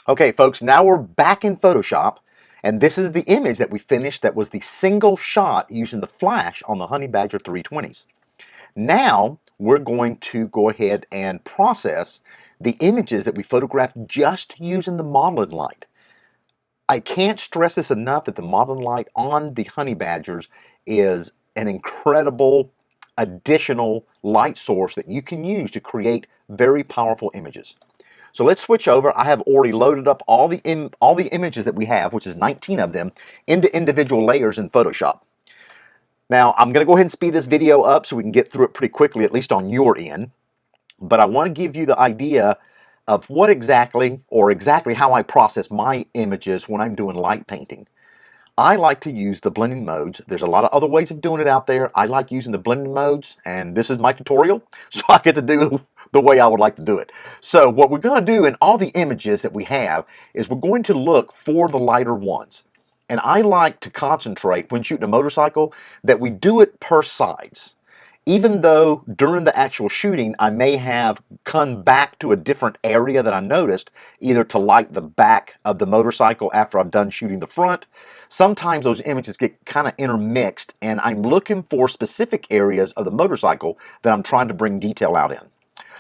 Okay, folks, now we're back in Photoshop, and this is the image that we finished that was the single shot using the flash on the Honey Badger 320s. Now, we're going to go ahead and process the images that we photographed just using the modeling light. I can't stress this enough that the modeling light on the Honey Badgers is an incredible additional light source that you can use to create very powerful images. So let's switch over. I have already loaded up all the images that we have, which is 19 of them, into individual layers in Photoshop. Now, I'm going to go ahead and speed this video up so we can get through it pretty quickly, at least on your end. But I want to give you the idea of what exactly how I process my images when I'm doing light painting. I like to use the blending modes. There's a lot of other ways of doing it out there. I like using the blending modes, and this is my tutorial, so I get to do the way I would like to do it. So what we're going to do in all the images that we have is we're going to look for the lighter ones. And I like to concentrate when shooting a motorcycle that we do it per sides. Even though during the actual shooting I may have come back to a different area that I noticed, either to light the back of the motorcycle after I've done shooting the front, sometimes those images get kind of intermixed and I'm looking for specific areas of the motorcycle that I'm trying to bring detail out in.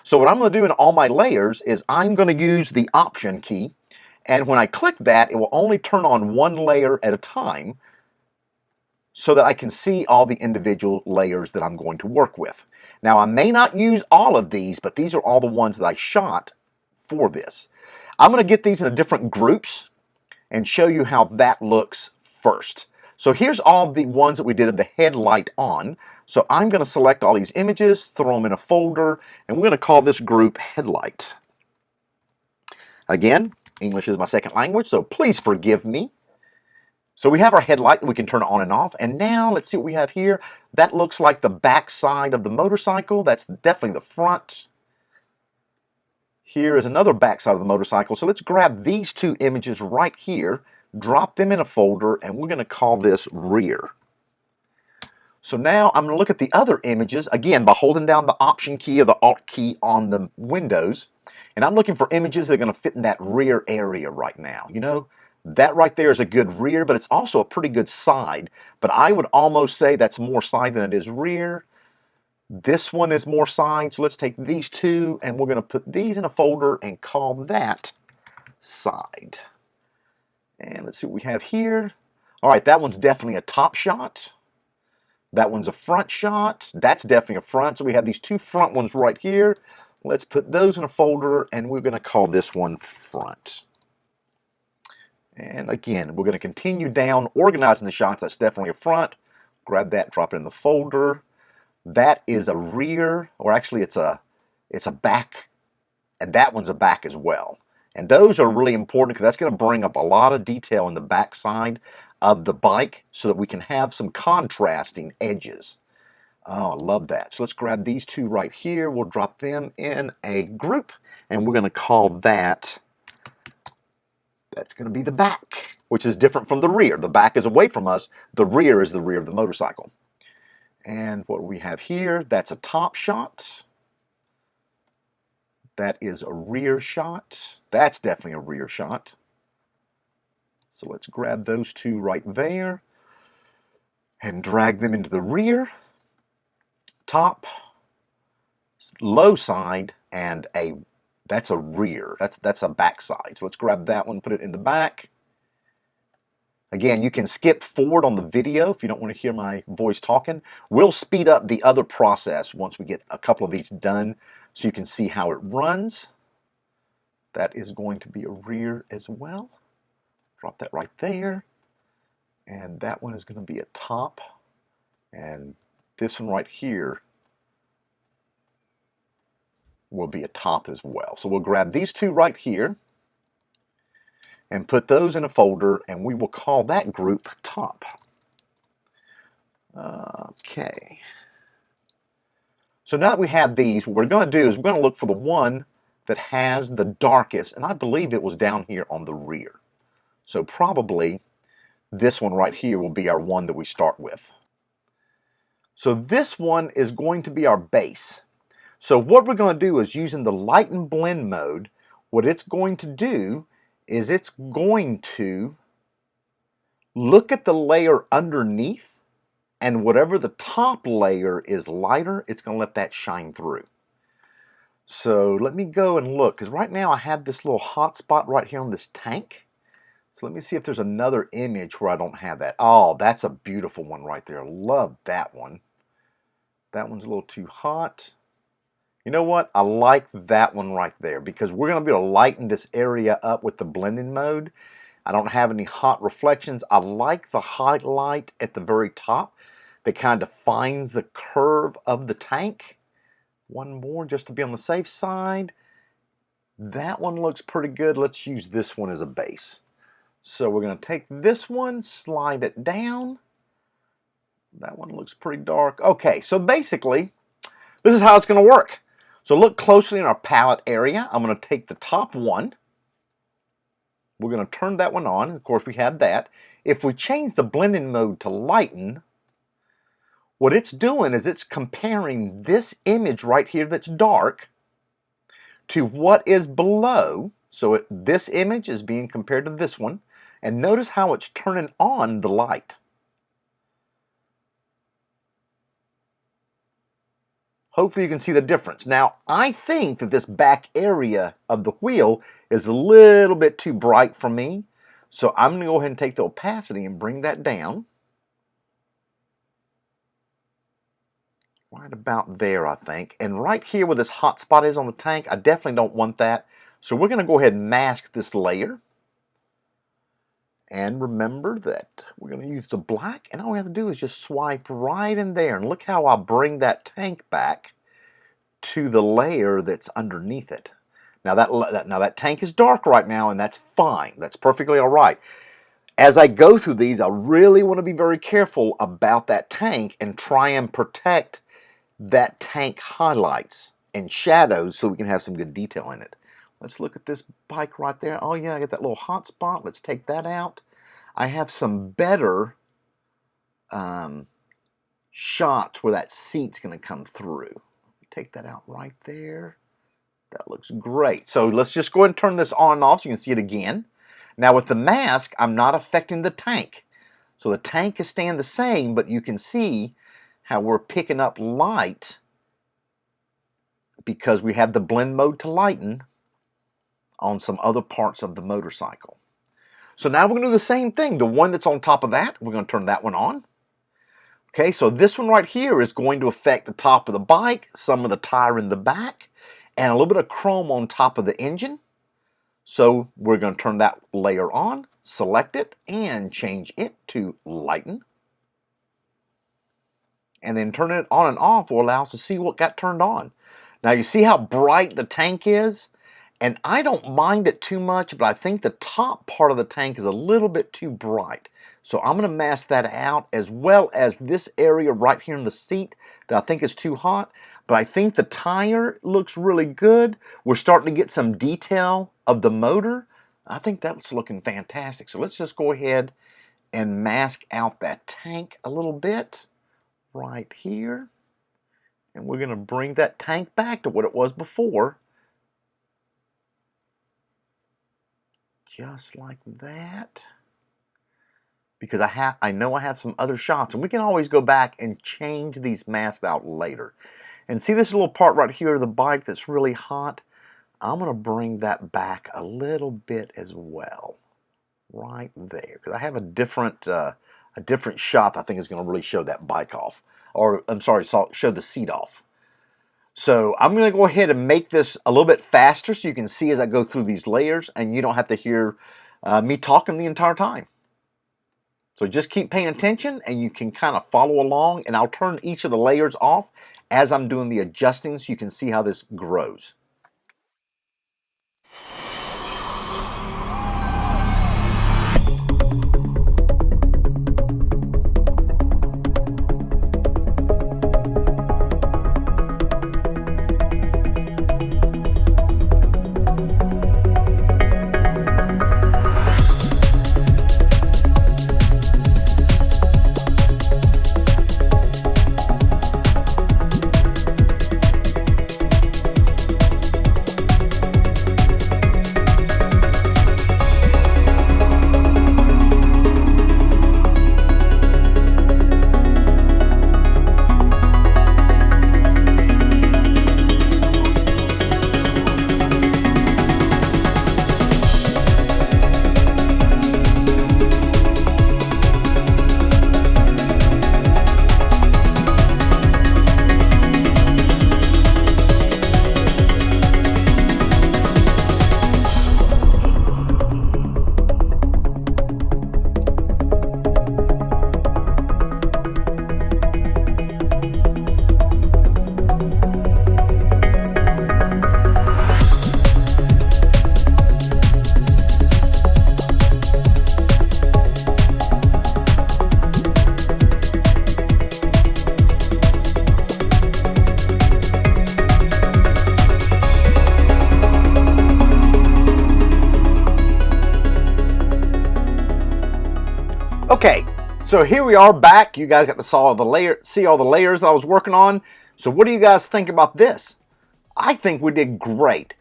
So what I'm going to do in all my layers is I'm going to use the Option key, and when I click that, it will only turn on one layer at a time so that I can see all the individual layers that I'm going to work with. Now, I may not use all of these, but these are all the ones that I shot for this. I'm going to get these in different groups and show you how that looks first. So here's all the ones that we did the headlight on. So I'm going to select all these images, throw them in a folder, and we're going to call this group Headlight. Again, English is my second language, so please forgive me. So we have our headlight that we can turn on and off, and now let's see what we have here. That looks like the back side of the motorcycle. That's definitely the front. Here is another back side of the motorcycle. So let's grab these two images right here, drop them in a folder, and we're going to call this rear. So now I'm going to look at the other images, again, by holding down the Option key or the Alt key on the Windows, and I'm looking for images that are going to fit in that rear area right now. You know, that right there is a good rear, but it's also a pretty good side. But I would almost say that's more side than it is rear. This one is more side, so let's take these two, and we're going to put these in a folder and call that side. And let's see what we have here. All right, that one's definitely a top shot. That one's a front shot. That's definitely a front. So we have these two front ones right here. Let's put those in a folder, and we're going to call this one front. And again, we're going to continue down, organizing the shots. That's definitely a front. Grab that, drop it in the folder. That is a rear, or actually it's a back, and that one's a back as well. And those are really important because that's going to bring up a lot of detail in the back side of the bike so that we can have some contrasting edges. Oh, I love that. So let's grab these two right here. We'll drop them in a group, and we're going to call that's going to be the back, which is different from the rear. The back is away from us. The rear is the rear of the motorcycle. And what we have here, that's a top shot. That is a rear shot. That's definitely a rear shot. So let's grab those two right there and drag them into the rear, top, low side, and that's a rear. That's a back side. So let's grab that one, put it in the back. Again, you can skip forward on the video if you don't want to hear my voice talking. We'll speed up the other process once we get a couple of these done so you can see how it runs. That is going to be a rear as well. Drop that right there. And that one is going to be a top. And this one right here will be a top as well. So we'll grab these two right here and put those in a folder, and we will call that group top. Okay. So now that we have these, what we're going to do is we're going to look for the one that has the darkest, and I believe it was down here on the rear. So probably this one right here will be our one that we start with. So this one is going to be our base. So what we're going to do is using the light and blend mode, what it's going to do is it's going to look at the layer underneath, and whatever the top layer is lighter, it's going to let that shine through. So let me go and look, because right now I have this little hot spot right here on this tank. So let me see if there's another image where I don't have that. Oh, that's a beautiful one right there. Love that one. That one's a little too hot. You know what? I like that one right there, because we're going to be able to lighten this area up with the blending mode. I don't have any hot reflections. I like the highlight at the very top that kind of defines the curve of the tank. One more just to be on the safe side. That one looks pretty good. Let's use this one as a base. So we're going to take this one, slide it down. That one looks pretty dark. Okay, so basically, this is how it's going to work. So look closely in our palette area. I'm going to take the top one. We're going to turn that one on. Of course, we have that. If we change the blending mode to lighten, what it's doing is it's comparing this image right here that's dark to what is below. So this image is being compared to this one. And notice how it's turning on the light. Hopefully you can see the difference. Now, I think that this back area of the wheel is a little bit too bright for me. So I'm going to go ahead and take the opacity and bring that down. Right about there, I think. And right here where this hot spot is on the tank, I definitely don't want that. So we're going to go ahead and mask this layer. And remember that we're going to use the black, and all we have to do is just swipe right in there. And look how I bring that tank back to the layer that's underneath it. Now that tank is dark right now, and that's fine. That's perfectly all right. As I go through these, I really want to be very careful about that tank and try and protect that tank highlights and shadows so we can have some good detail in it. Let's look at this bike right there. Oh yeah, I got that little hot spot. Let's take that out. I have some better shots where that seat's going to come through. Take that out right there. That looks great. So let's just go ahead and turn this on and off so you can see it again. Now with the mask, I'm not affecting the tank. So the tank is staying the same, but you can see how we're picking up light because we have the blend mode to lighten on some other parts of the motorcycle. So now we're going to do the same thing. The one that's on top of that, we're going to turn that one on. Okay, so this one right here is going to affect the top of the bike, some of the tire in the back, and a little bit of chrome on top of the engine. So we're going to turn that layer on, select it, and change it to lighten. And then turning it on and off will allow us to see what got turned on. Now you see how bright the tank is? And I don't mind it too much, but I think the top part of the tank is a little bit too bright. So I'm going to mask that out, as well as this area right here in the seat that I think is too hot. But I think the tire looks really good. We're starting to get some detail of the motor. I think that's looking fantastic. So let's just go ahead and mask out that tank a little bit right here. And we're going to bring that tank back to what it was before. Just like that. Because I know I have some other shots, and we can always go back and change these masks out later. And see this little part right here of the bike that's really hot? I'm going to bring that back a little bit as well. Right there. Because I have a different shot that I think is going to really show that bike off. Or, I'm sorry, show the seat off. So I'm going to go ahead and make this a little bit faster so you can see as I go through these layers, and you don't have to hear me talking the entire time. So just keep paying attention and you can kind of follow along, and I'll turn each of the layers off as I'm doing the adjusting so you can see how this grows. So here we are back. You guys got to see all the layers that I was working on. So what do you guys think about this? I think we did great.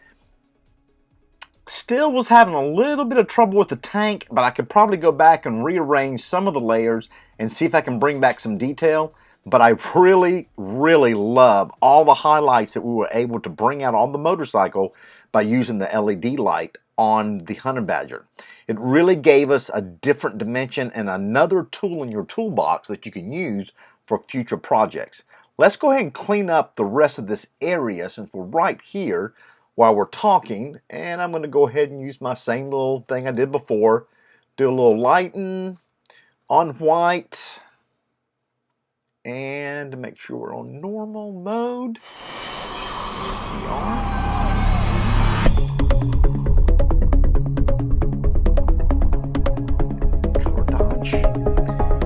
Still was having a little bit of trouble with the tank, but I could probably go back and rearrange some of the layers and see if I can bring back some detail. But I really, really love all the highlights that we were able to bring out on the motorcycle by using the LED light on the Honey Badger. It really gave us a different dimension and another tool in your toolbox that you can use for future projects. Let's go ahead and clean up the rest of this area since we're right here while we're talking. And I'm going to go ahead and use my same little thing I did before. Do a little lighten on white. And make sure we're on normal mode. Here we are.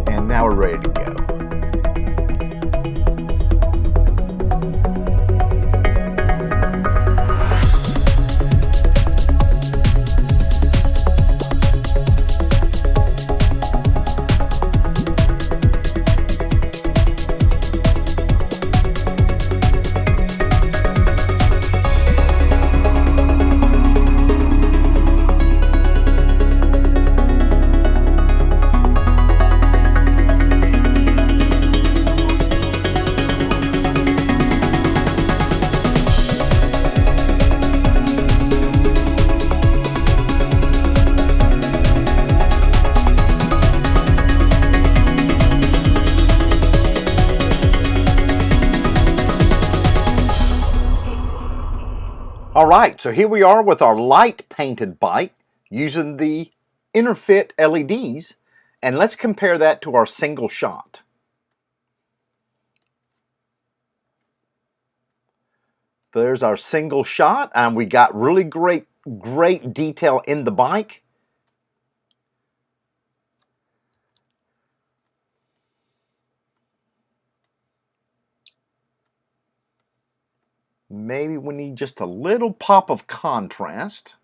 And now we're ready to go. Alright, so here we are with our light painted bike using the Interfit LEDs, and let's compare that to our single shot. There's our single shot, and we got really great detail in the bike. Maybe we need just a little pop of contrast.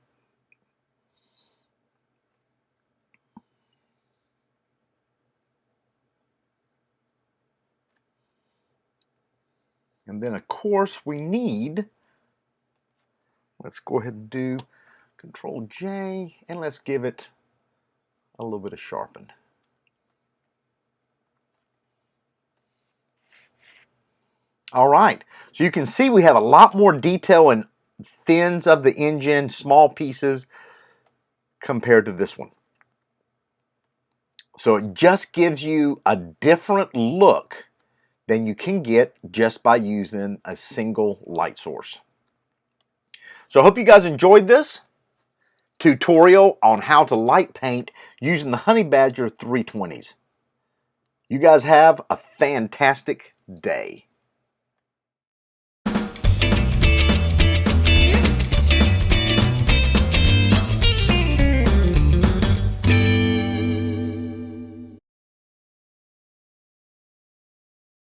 And then of course we need, let's go ahead and do Control J and let's give it a little bit of sharpen. All right, so you can see we have a lot more detail in fins of the engine, small pieces, compared to this one. So it just gives you a different look than you can get just by using a single light source. So I hope you guys enjoyed this tutorial on how to light paint using the Honey Badger 320s. You guys have a fantastic day.